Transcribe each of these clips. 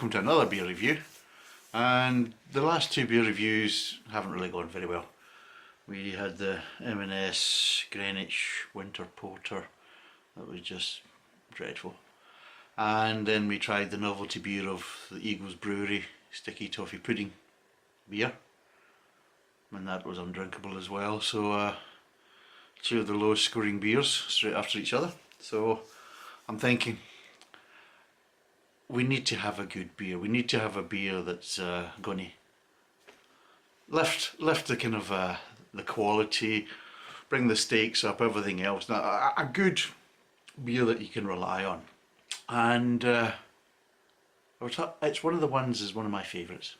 welcome to another beer review. And the last two beer reviews haven't really gone very well. We had the M&S Greenwich Winter Porter, that was just dreadful. And then we tried the novelty beer of the Eagles Brewery Sticky Toffee Pudding beer, and that was undrinkable as well. So two of the lowest scoring beers straight after each other. So I'm thinking we need to have a good beer. We need to have a beer that's going to lift the kind of the quality, bring the stakes up, everything else. Now, a good beer that you can rely on. And it's one of the ones is one of my favourites.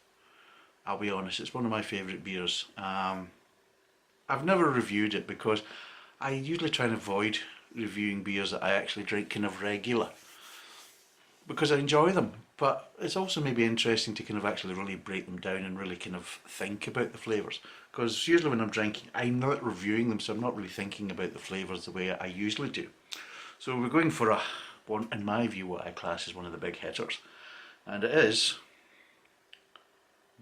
I'll be honest, it's one of my favourite beers. I've never reviewed it because I usually try and avoid reviewing beers that I actually drink kind of regular, because I enjoy them, but it's also maybe interesting to kind of actually really break them down and really kind of think about the flavours, because usually when I'm drinking I'm not reviewing them, so I'm not really thinking about the flavours the way I usually do. So we're going for one, in my view, what I class as one of the big hitters, and it is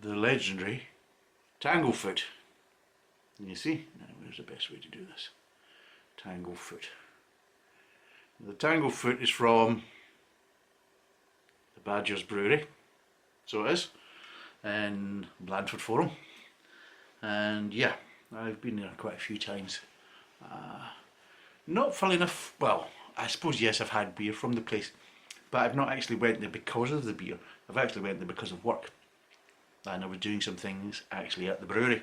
the legendary Tanglefoot. And you see, now where's the best way to do this? Tanglefoot. The Tanglefoot is from Badger's Brewery, so it is, in Blandford Forum, and yeah, I've been there quite a few times. Not full enough, well, I suppose yes, I've had beer from the place, but I've not actually went there because of the beer. I've actually went there because of work, and I was doing some things actually at the brewery.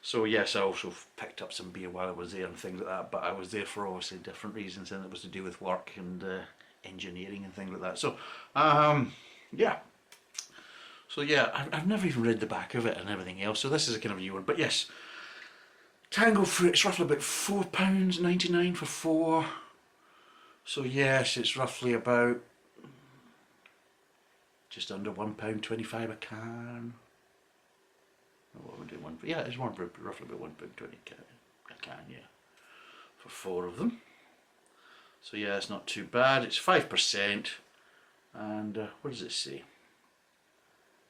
So yes, I also picked up some beer while I was there and things like that, but I was there for obviously different reasons, and it was to do with work and engineering and things like that. So yeah, I've never even read the back of it and everything else, so this is a kind of a new one. But yes, Tanglefoot, it's roughly about £4.99 for 4, so yes, it's roughly about just under £1.25 a can. What would do one? Yeah, it's roughly about £1.20 a can, yeah, for 4 of them. So yeah, it's not too bad. It's 5%, and what does it say?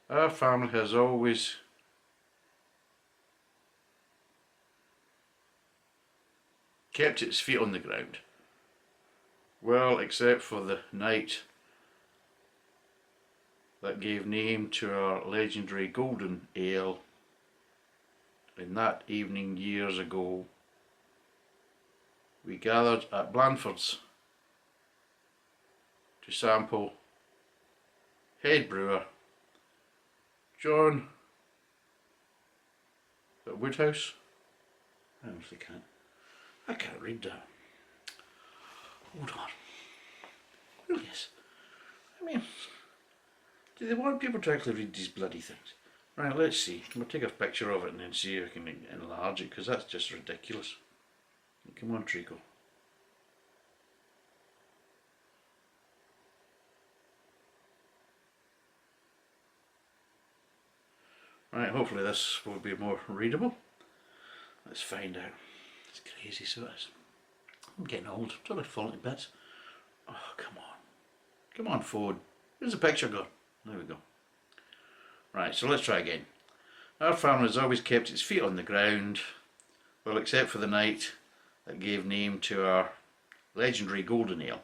Our family has always kept its feet on the ground. Well, except for the night that gave name to our legendary golden ale. In that evening years ago, we gathered at Blandford's to sample head brewer John at Woodhouse. I honestly can't. I can't read that. Hold on. Really is. I mean, do they want people to actually read these bloody things? Right, let's see. We'll take a picture of it and then see if I can enlarge it, because that's just ridiculous. Come on, Treacle. Right, hopefully this will be more readable. Let's find out. It's crazy, so it is. I'm getting old. It's all falling to bits. Oh, come on. Come on, phone. Where's the picture gone? There we go. Right, so let's try again. Our family has always kept its feet on the ground, well, except for the night that gave name to our legendary golden ale.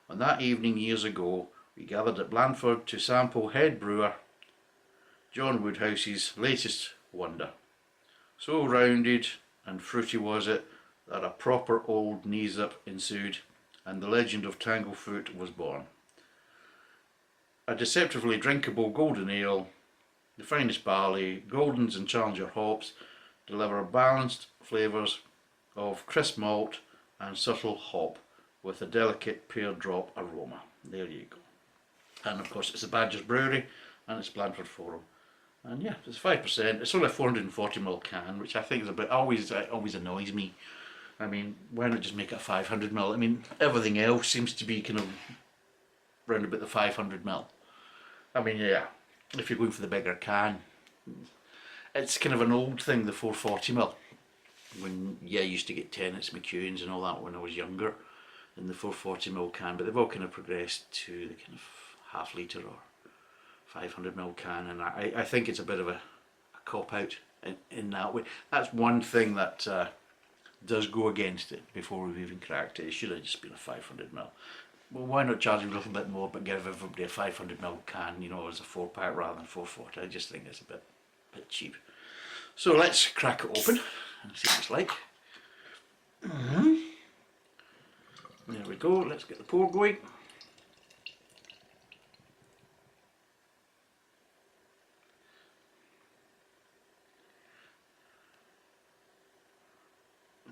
On that evening years ago, we gathered at Blandford to sample head brewer John Woodhouse's latest wonder. So rounded and fruity was it that a proper old knees-up ensued, and the legend of Tanglefoot was born. A deceptively drinkable golden ale, the finest barley, Goldens and Challenger hops deliver balanced flavours of crisp malt and subtle hop with a delicate pear drop aroma. There you go. And of course it's the Badger's Brewery and it's Blandford Forum. And yeah, it's 5%. It's only a 440ml can, which I think is a bit, always annoys me. I mean, why not just make it 500ml? I mean, everything else seems to be kind of round about the 500ml. I mean, yeah, if you're going for the bigger can, it's kind of an old thing, the 440ml. When, yeah, I used to get Tennant's, McEwen's and all that when I was younger in the 440ml can, but they've all kind of progressed to the kind of half litre or 500ml can, and I think it's a bit of a cop-out in that way. That's one thing that does go against it before we've even cracked it. It should have just been a 500ml. Well, why not charge a little bit more but give everybody a 500ml can, you know, as a 4-pack rather than 440. I just think it's a bit cheap. So let's crack it open and see what it's like. There we go, let's get the pour going.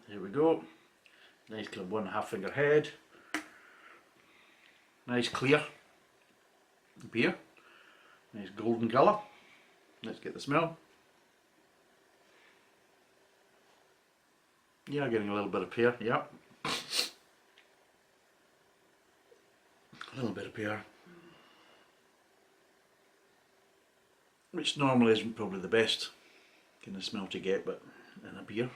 There we go. Nice kind of 1.5 finger head. Nice clear beer. Nice golden colour. Let's get the smell. Yeah, getting a little bit of pear, yeah. A little bit of pear. Which normally isn't probably the best kind of smell to get, but in a beer,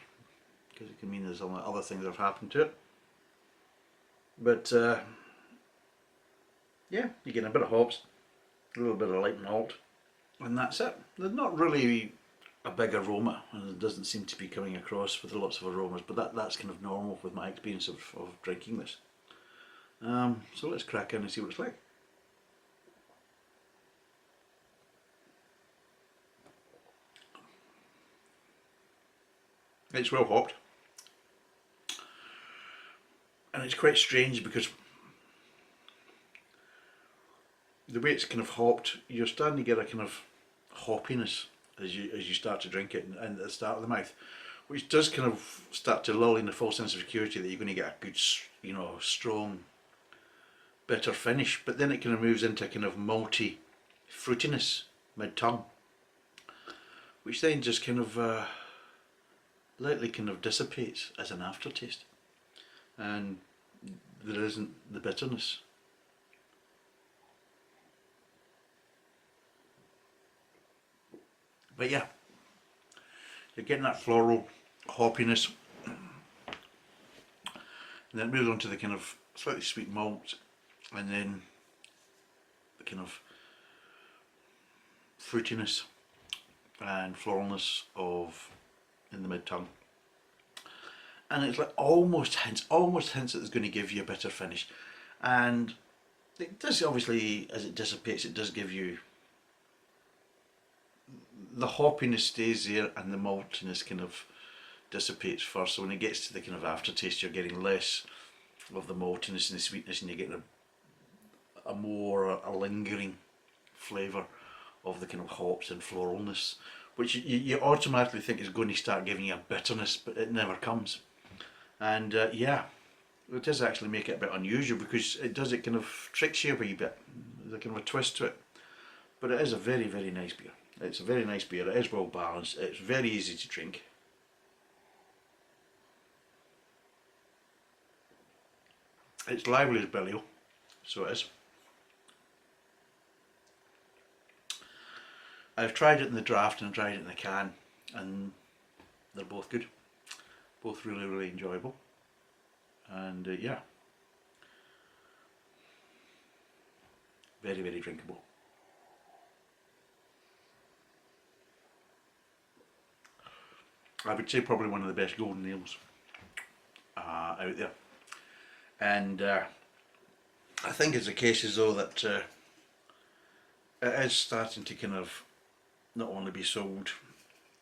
because it can mean there's other things that have happened to it. But yeah, you get a bit of hops, a little bit of light malt, and that's it. There's not really a big aroma, and it doesn't seem to be coming across with lots of aromas, but that's kind of normal with my experience of drinking this. So let's crack in and see what it's like. It's well hopped, and it's quite strange because the way it's kind of hopped, you're starting to get a kind of hoppiness as you start to drink it, and at the start of the mouth, which does kind of start to lull in the false sense of security that you're going to get a good, you know, strong, bitter finish. But then it kind of moves into kind of malty fruitiness mid-tongue, which then just kind of lightly kind of dissipates as an aftertaste, and there isn't the bitterness. But yeah, you're getting that floral hoppiness, and then it moves on to the kind of slightly sweet malt, and then the kind of fruitiness and floralness of in the mid-tongue, and it's like almost hints that it's going to give you a bitter finish, and it does. Obviously, as it dissipates, it does give you the hoppiness stays there, and the maltiness kind of dissipates first. So when it gets to the kind of aftertaste, you're getting less of the maltiness and the sweetness, and you're getting a lingering flavour of the kind of hops and floralness, which you automatically think is going to start giving you a bitterness, but it never comes. And yeah, it does actually make it a bit unusual, because it kind of tricks you a wee bit. There's a kind of a twist to it, but it is a very, very nice beer. It's a very nice beer. It is well balanced. It's very easy to drink. It's lively as billy, so it is. I've tried it in the draft and I've tried it in the can, and they're both good. Both really, really enjoyable. And yeah, very, very drinkable. I would say probably one of the best golden ales out there. And I think it's a case as though that it is starting to kind of not only be sold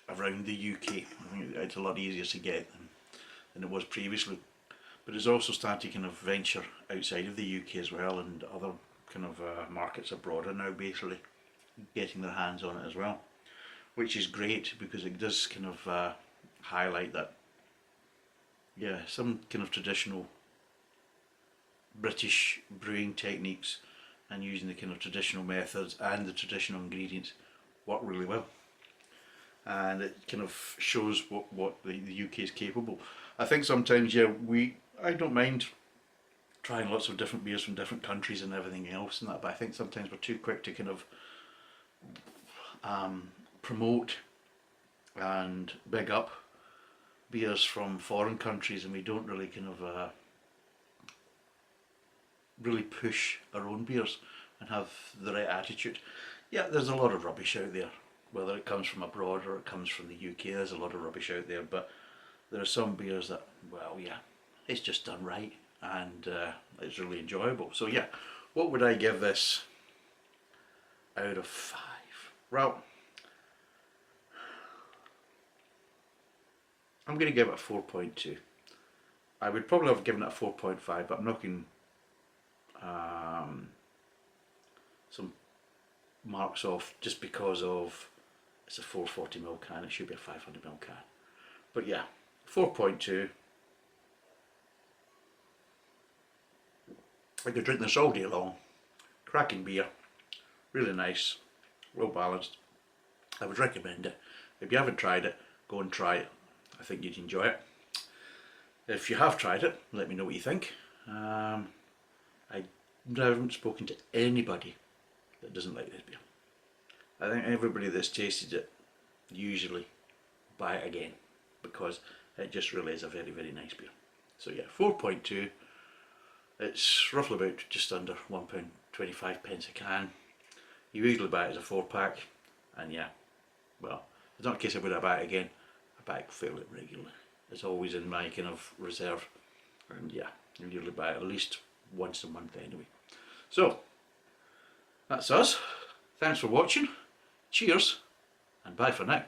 around the UK. I think it's a lot easier to get than it was previously, but it's also starting to kind of venture outside of the UK as well, and other kind of markets abroad are now basically getting their hands on it as well, which is great, because it does kind of highlight that, yeah, some kind of traditional British brewing techniques and using the kind of traditional methods and the traditional ingredients work really well, and it kind of shows what the UK is capable. I think sometimes, yeah, I don't mind trying lots of different beers from different countries and everything else and that, but I think sometimes we're too quick to kind of promote and big up beers from foreign countries, and we don't really kind of really push our own beers and have the right attitude. yeah, there's a lot of rubbish out there. Whether it comes from abroad or it comes from the UK, there's a lot of rubbish out there. But there are some beers that, well, yeah, it's just done right, and it's really enjoyable. So yeah, what would I give this out of 5? Well, I'm going to give it a 4.2. I would probably have given it a 4.5, but I'm knocking some marks off just because of it's a 440ml can. It should be a 500ml can. But yeah, 4.2. I could drink this all day long. Cracking beer, really nice, well balanced. I would recommend it. If you haven't tried it, go and try it. I think you'd enjoy it. If you have tried it, let me know what you think. I haven't spoken to anybody that doesn't like this beer. I think everybody that's tasted it usually buy it again, because it just really is a very, very nice beer. So yeah, 4.2. It's roughly about just under £1.25 a can. You usually buy it as a 4-pack, and yeah, well, it's not a case of would I buy it again. I buy it fairly regularly. It's always in my kind of reserve, and yeah, I usually buy it at least once a month anyway. So that's us. Thanks for watching. Cheers, and bye for now.